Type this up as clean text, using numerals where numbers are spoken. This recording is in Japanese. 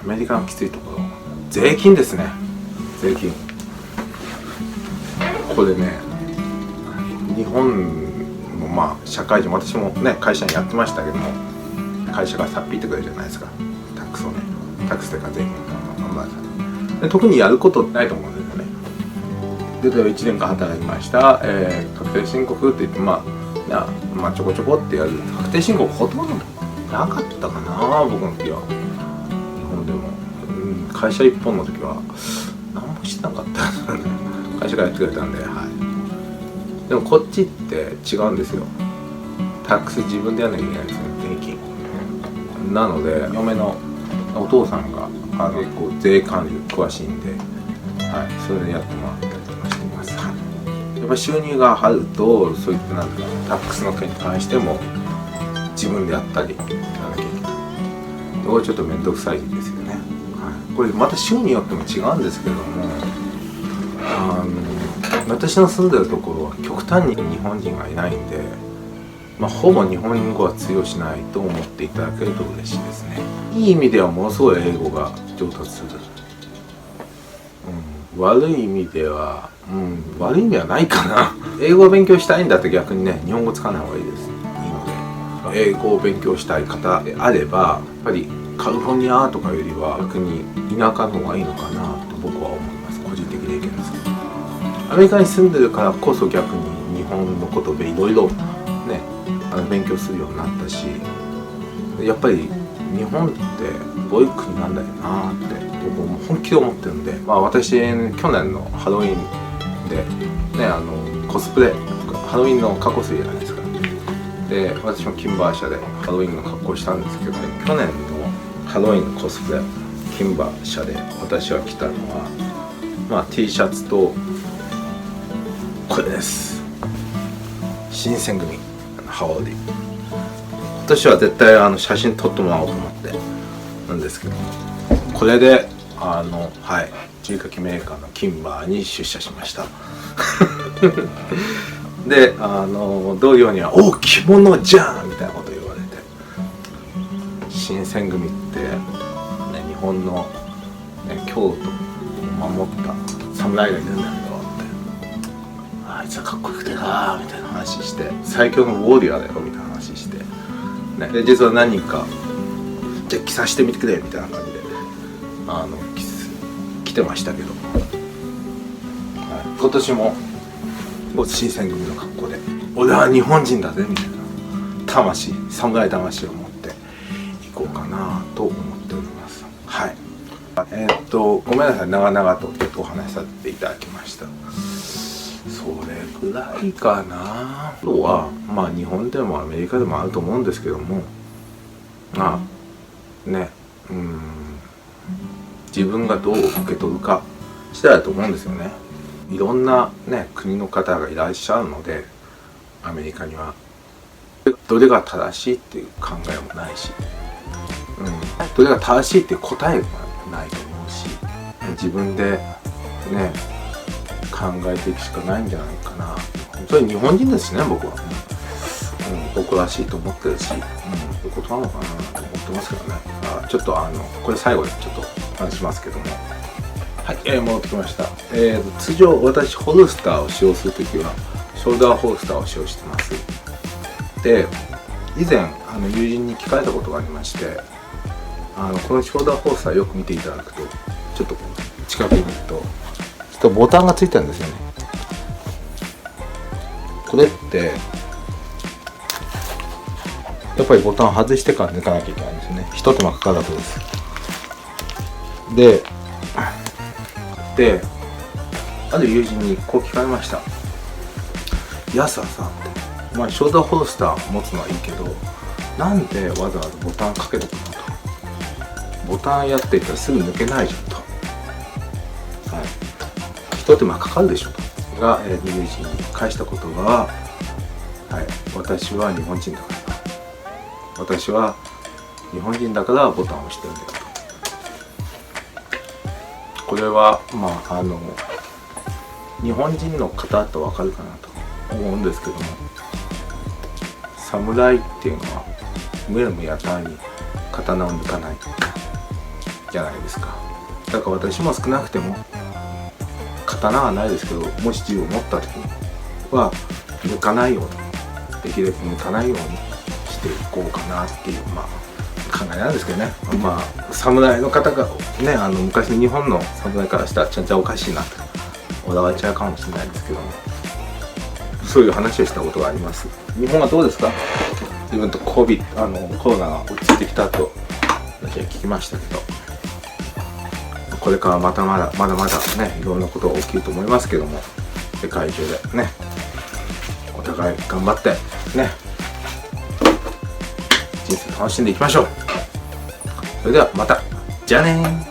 アメリカのきついところ、税金ですね。税金、これね、日本もまあ社会人、私もね会社にやってましたけども、会社がさっぴいてくれるじゃないですか、タックスをね。タックスというか税金で特にやることないと思うんですよね。で、例えば1年間働きました、確定申告って言って、まあちょこちょこってやる。確定申告ほとんどなかったかな、僕の時は。日本でも、会社一本の時は何もしてなかった会社がやってくれたんで、はい。でもこっちって違うんですよ。タックス自分でやらなきゃいけないんですよ、税金。なので嫁のお父さんが結構税管理詳しいんで、はい、それでやってもらったりとかしています。はい、やっぱり収入があると、そういったなんかタックスの件に関しても自分でやったりやらなきゃいけない。これちょっと面倒くさいですよね。はい、これまた州によっても違うんですけども、私の住んでるところは極端に日本人がいないんで、ほぼ日本語は通用しないと思っていただけると嬉しいですね。いい意味ではものすごい英語が上達する。悪い意味では、悪い意味はないかな。英語を勉強したいんだって逆にね、日本語使わない方がいいです。いいので、英語を勉強したい方であれば、やっぱりカリフォルニアとかよりは逆に田舎の方がいいのかなと僕は思います。個人的な意見ですけど。アメリカに住んでるからこそ逆に日本のことでいろいろね、勉強するようになったし、やっぱり日本ってどういう国なんだよなって僕も本気で思ってるんで、私去年のハロウィンでね、コスプレハロウィンの格好するじゃないですか。で、私もキンバー社でハロウィンの格好をしたんですけど、去年のハロウィンのコスプレキンバー社で私が着たのは、T シャツとこれです。新選組ハワディ。今年は絶対写真撮ってもらおうと思ってなんですけど、これで中華機メーカーのキンバーに出社しましたで、同僚には「おお着物じゃん!」みたいなこと言われて、新選組って、ね、日本の、京都を守った侍がいるんだけどって、あいつはかっこよくてなみたいな話して、最強のウォーリアーだよみたいな話して、で実は何人かじゃあ着させてみてくれみたいな感じで来てましたけど、今年も新選組の格好で俺は日本人だぜみたいな魂、侍魂を持っていこうかなと思っております。はい。ごめんなさい、長々とちょっとお話しさせていただきました。それぐらいかな。あとは日本でもアメリカでもあると思うんですけども、自分がどう受け取るか次第だと思うんですよね。いろんな国の方がいらっしゃるので、アメリカにはどれが正しいっていう考えもないし、どれが正しいっていう答えもないと思うし、自分で考えていくしかないんじゃないかな。それ日本人ですしね、僕は、僕らしいと思ってるし、そういうことなのかなと思ってますけどね。ちょっとこれ最後にちょっと話しますけども、はい、戻ってきました。通常私ホルスターを使用するときはショルダーホルスターを使用してます。で、以前友人に聞かれたことがありまして、このショルダーホルスターよく見ていただくと、ちょっと近くに見るとちょっとボタンがついてるんですよね。これってやっぱりボタン外してから抜かなきゃいけないんですよね。一手間かかるわけです。で、ある友人にこう聞かれました。安はさって、ショルダーホルスター持つのはいいけど、なんでわざわざボタンかけとくのと。ボタンやっていったらすぐ抜けないじゃんと。一手間かかるでしょと。が、友人に返した言葉は、私は日本人だから。私は日本人だからボタンを押してるんだよと。これは日本人の方だと分かるかなと思うんですけども、侍っていうのはむやみやたらに刀を抜かない。じゃないですか。だから私も少なくても刀はないですけど、もし銃を持った時には抜かないように、できるだけ抜かないようにしていこうかなっていう、考えなんですけどね。侍の方がね、昔の日本の侍からしたらちゃんちゃおかしいなと笑われちゃうかもしれないですけども、そういう話をしたことがあります。日本はどうですか？自分とコロナが落ち着いてきたと私は聞きましたけど、これからまだまだね、いろんなことが起きると思いますけども、世界中でね、お互い頑張ってね、人生楽しんでいきましょう。それではまた、じゃあねー。